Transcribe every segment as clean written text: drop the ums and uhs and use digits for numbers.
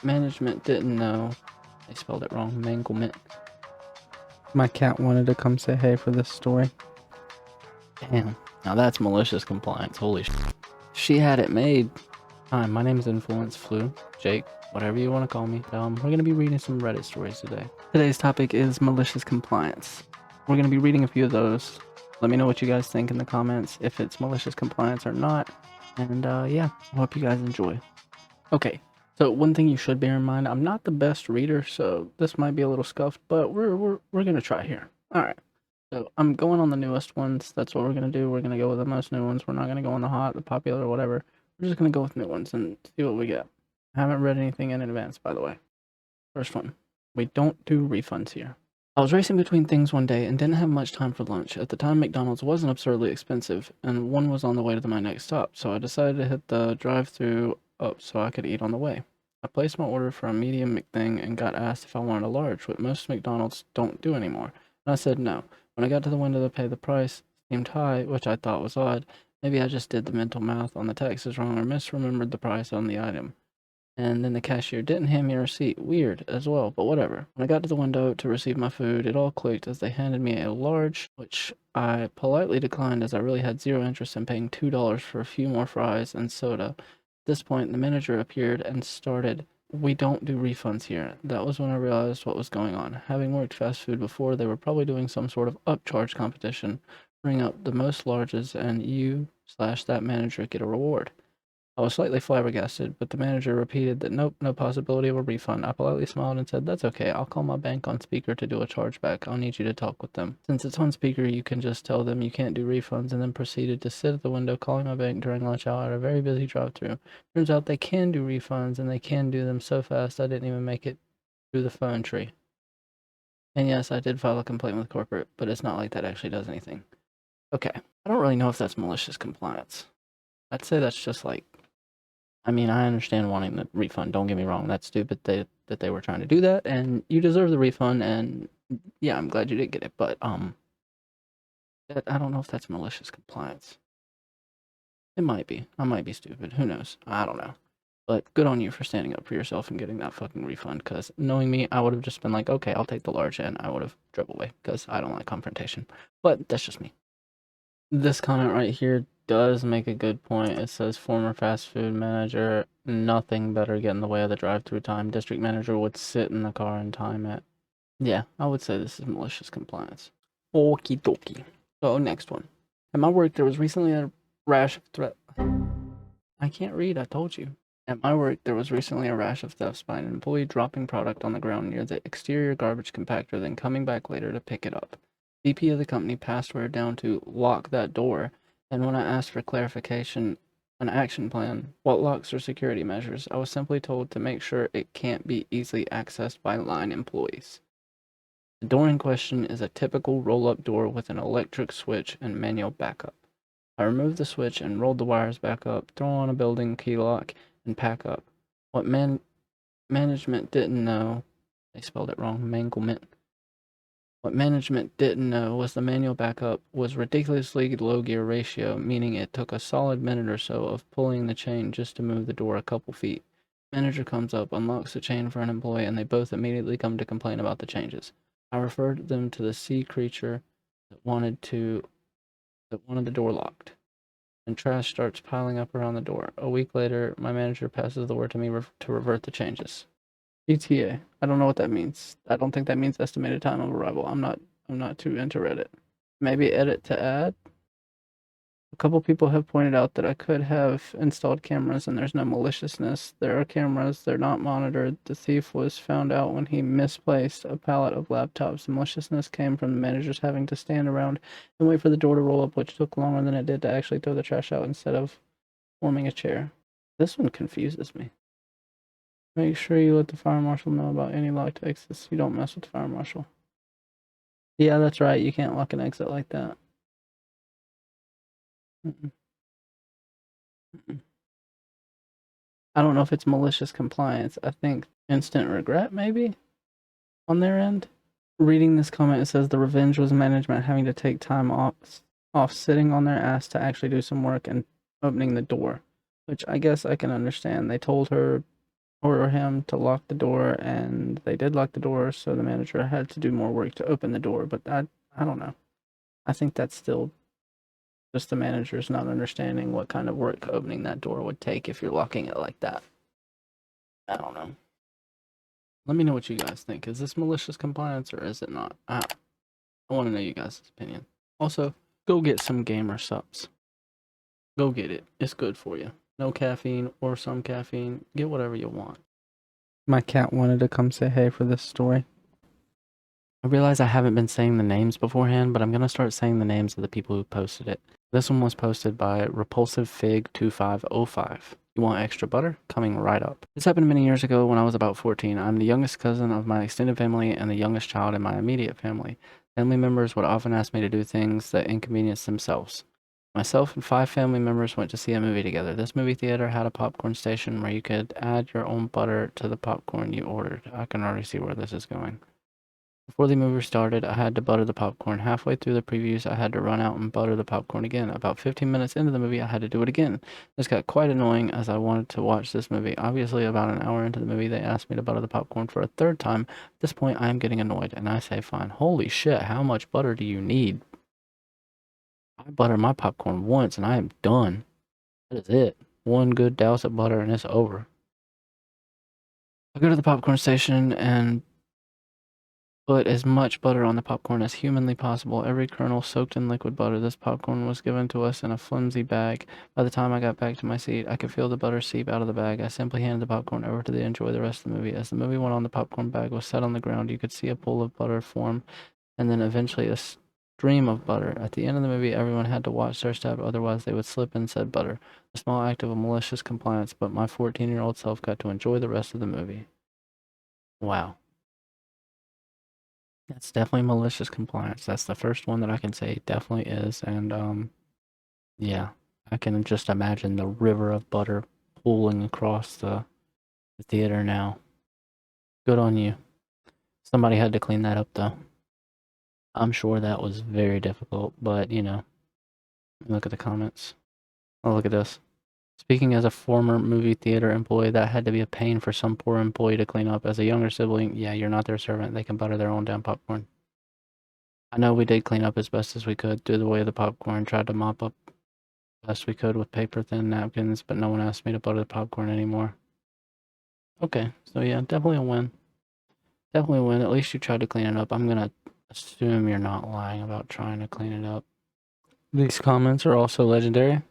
Management didn't know. They spelled it wrong. Manglement. My cat wanted to come say hey for this story. Damn. Now that's malicious compliance. Holy shit. She had it made. Hi, my name is Inflooence, Floo, Jake, whatever you want to call me. We're going to be reading some Reddit stories today. Today's topic is malicious compliance. We're going to be reading a few of those. Let me know what you guys think in the comments, if it's malicious compliance or not. And yeah, I hope you guys enjoy. Okay, so one thing you should bear in mind, I'm not the best reader, so this might be a little scuffed, but we're going to try here. All right. So I'm going on the newest ones. That's what we're going to do. We're going to go with the most new ones. We're not going to go on the hot, the popular, whatever. We're just going to go with new ones and see what we get. I haven't read anything in advance, by the way. First one. We don't do refunds here. I was racing between things one day and didn't have much time for lunch. At the time, McDonald's wasn't absurdly expensive, and one was on the way to my next stop, so I decided to hit the drive-thru up so I could eat on the way. I placed my order for a medium McThing and got asked if I wanted a large, which most McDonald's don't do anymore, and I said no. When I got to the window to pay the price, it seemed high, which I thought was odd. Maybe I just did the mental math on the taxes wrong or misremembered the price on the item. And then the cashier didn't hand me a receipt. Weird as well, but whatever. When I got to the window to receive my food, it all clicked as they handed me a large, which I politely declined as I really had zero interest in paying $2 for a few more fries and soda. At this point, the manager appeared and started, "We don't do refunds here." That was when I realized what was going on. Having worked fast food before, they were probably doing some sort of upcharge competition. Bring up the most larges and you/that manager get a reward. I was slightly flabbergasted, but the manager repeated that nope, no possibility of a refund. I politely smiled and said, "That's okay. I'll call my bank on speaker to do a chargeback. I'll need you to talk with them." Since it's on speaker, you can just tell them you can't do refunds, and then proceeded to sit at the window calling my bank during lunch hour at a very busy drive-thru. Turns out they can do refunds, and they can do them so fast I didn't even make it through the phone tree. And yes, I did file a complaint with corporate, but it's not like that actually does anything. Okay, I don't really know if that's malicious compliance. I'd say that's just like, I mean, I understand wanting the refund. Don't get me wrong. That's stupid that they were trying to do that, and you deserve the refund. And yeah, I'm glad you did get it. But I don't know if that's malicious compliance. It might be. I might be stupid. Who knows? I don't know. But good on you for standing up for yourself and getting that fucking refund. Because knowing me, I would have just been like, okay, I'll take the large, and I would have drove away because I don't like confrontation. But that's just me. This comment right here does make a good point. It says former fast food manager, nothing better get in the way of the drive-through time. District manager would sit in the car and time it. Yeah, I would say this is malicious compliance. Okie dokie. So next one. At my work, there was recently a rash of threat. I can't read, I told you. At my work, there was recently a rash of thefts by an employee dropping product on the ground near the exterior garbage compactor, then coming back later to pick it up. VP of the company passed word down to lock that door, and when I asked for clarification, an action plan, what locks or security measures, I was simply told to make sure it can't be easily accessed by line employees. The door in question is a typical roll-up door with an electric switch and manual backup. I removed the switch and rolled the wires back up, throw on a building key lock, and pack up. What management didn't know, they spelled it wrong, manglement. What management didn't know was the manual backup was ridiculously low gear ratio, meaning it took a solid minute or so of pulling the chain just to move the door a couple feet. Manager comes up, unlocks the chain for an employee, and they both immediately come to complain about the changes. I referred them to the sea creature that wanted the door locked, and trash starts piling up around the door. A week later, my manager passes the word to me to revert the changes. ETA. I don't know what that means. I don't think that means estimated time of arrival. I'm not too into Reddit. Maybe edit to add. A couple people have pointed out that I could have installed cameras and there's no maliciousness. There are cameras, they're not monitored. The thief was found out when he misplaced a pallet of laptops. The maliciousness came from the managers having to stand around and wait for the door to roll up, which took longer than it did to actually throw the trash out instead of forming a chair. This one confuses me. Make sure you let the fire marshal know about any locked exits. You don't mess with the fire marshal. Yeah, that's right. You can't lock an exit like that. Mm-mm. Mm-mm. I don't know if it's malicious compliance. I think instant regret, maybe, on their end. Reading this comment, it says the revenge was management having to take time off sitting on their ass to actually do some work and opening the door, which I guess I can understand. They told her order him to lock the door, and they did lock the door, so the manager had to do more work to open the door. But I don't know. I think that's still just the manager's not understanding what kind of work opening that door would take if you're locking it like that. I don't know. Let me know what you guys think. Is this malicious compliance or is it not? I want to know you guys' opinion. Also, go get some gamer subs. Go get it. It's good for you. No caffeine or some caffeine. Get whatever you want. My cat wanted to come say hey for this story. I realize I haven't been saying the names beforehand, but I'm going to start saying the names of the people who posted it. This one was posted by RepulsiveFig2505. You want extra butter? Coming right up. This happened many years ago when I was about 14. I'm the youngest cousin of my extended family and the youngest child in my immediate family. Family members would often ask me to do things that inconvenience themselves. Myself and 5 family members went to see a movie together. This movie theater had a popcorn station where you could add your own butter to the popcorn you ordered. I can already see where this is going. Before the movie started, I had to butter the popcorn. Halfway through the previews, I had to run out and butter the popcorn again. About 15 minutes into the movie, I had to do it again. This got quite annoying as I wanted to watch this movie. Obviously, about an hour into the movie, they asked me to butter the popcorn for a third time. At this point, I am getting annoyed, and I say, fine. Holy shit, how much butter do you need? I butter my popcorn once, and I am done. That is it. One good douse of butter, and it's over. I go to the popcorn station and put as much butter on the popcorn as humanly possible, every kernel soaked in liquid butter. This popcorn was given to us in a flimsy bag. By the time I got back to my seat, I could feel the butter seep out of the bag. I simply handed the popcorn over to the enjoy the rest of the movie. As the movie went on, the popcorn bag was set on the ground. You could see a pool of butter form, and then eventually a stream of butter. At the end of the movie, everyone had to watch their step, otherwise they would slip in said butter. A small act of a malicious compliance, but my 14-year-old self got to enjoy the rest of the movie. Wow. That's definitely malicious compliance. That's the first one that I can say definitely is. And yeah, I can just imagine the river of butter pooling across the theater now. Good on you. Somebody had to clean that up though. I'm sure that was very difficult, but you know, look at the comments. Oh, look at this. Speaking as a former movie theater employee, that had to be a pain for some poor employee to clean up. As a younger sibling, yeah, you're not their servant. They can butter their own damn popcorn. I know we did clean up as best as we could, threw away the popcorn, tried to mop up best we could with paper thin napkins, but no one asked me to butter the popcorn anymore. Okay, so yeah, definitely a win. Definitely a win. At least you tried to clean it up. I'm gonna assume you're not lying about trying to clean it up. These comments are also legendary.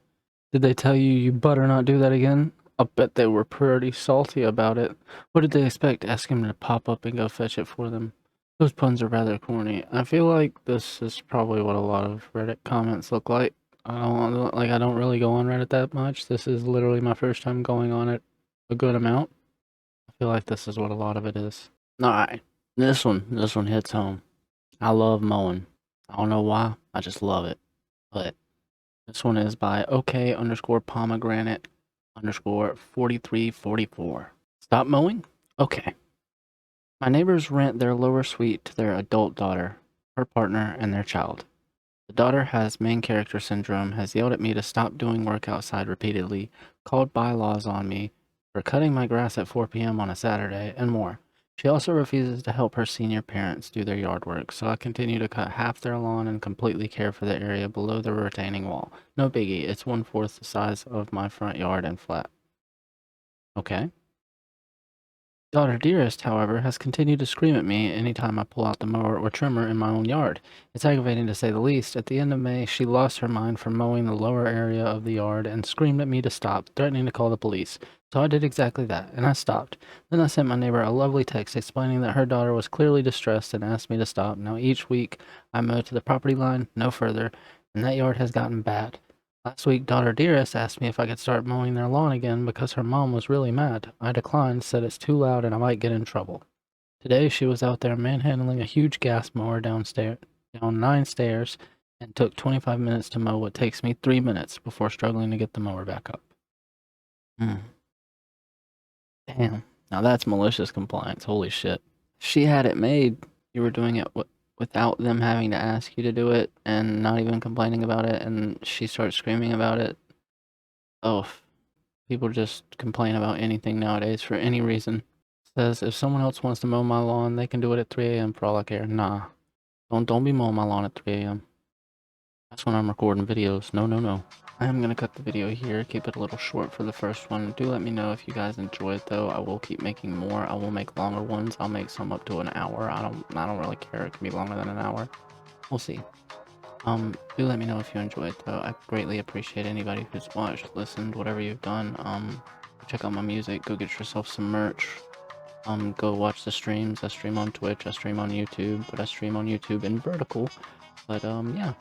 Did they tell you you better not do that again? I'll bet they were pretty salty about it. What did they expect? Ask him to pop up and go fetch it for them. Those puns are rather corny. I feel like this is probably what a lot of Reddit comments look like. I don't really go on Reddit that much. This is literally my first time going on it a good amount. I feel like this is what a lot of it is. Alright. This one hits home. I love mowing. I don't know why. I just love it. But this one is by OK_pomegranate_4344. Stop mowing? Okay. My neighbors rent their lower suite to their adult daughter, her partner, and their child. The daughter has main character syndrome, has yelled at me to stop doing work outside repeatedly, called bylaws on me for cutting my grass at 4 p.m. on a Saturday, and more. She also refuses to help her senior parents do their yard work, so I continue to cut half their lawn and completely care for the area below the retaining wall. No biggie, it's 1/4 the size of my front yard and flat. Okay. Daughter Dearest, however, has continued to scream at me anytime I pull out the mower or trimmer in my own yard. It's aggravating to say the least. At the end of May, she lost her mind from mowing the lower area of the yard and screamed at me to stop, threatening to call the police. So I did exactly that, and I stopped. Then I sent my neighbor a lovely text explaining that her daughter was clearly distressed and asked me to stop. Now each week, I mow to the property line, no further, and that yard has gotten bad. Last week, Daughter Dearest asked me if I could start mowing their lawn again because her mom was really mad. I declined, said it's too loud and I might get in trouble. Today, she was out there manhandling a huge gas mower down 9 stairs, and took 25 minutes to mow what takes me 3 minutes before struggling to get the mower back up. Damn. Now that's malicious compliance. Holy shit. She had it made. You were doing it without them having to ask you to do it and not even complaining about it, and she starts screaming about it. Oh, People just complain about anything nowadays for any reason. Says if someone else wants to mow my lawn, they can do it at 3 a.m. for all I care. Nah. Don't be mowing my lawn at 3 a.m. That's when I'm recording videos. No, no, no. I am gonna cut the video here, keep it a little short for the first one. Do let me know if you guys enjoy it though. I will keep making more. I will make longer ones. I'll make some up to an hour. I don't really care. It can be longer than an hour. We'll see. Do let me know if you enjoy it though. I greatly appreciate anybody who's watched, listened, whatever you've done. Check out my music, go get yourself some merch. Go watch the streams. I stream on Twitch, I stream on YouTube, but I stream on YouTube in vertical. But yeah.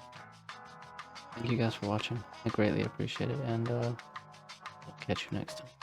Thank you guys for watching. I greatly appreciate it, and I'll catch you next time.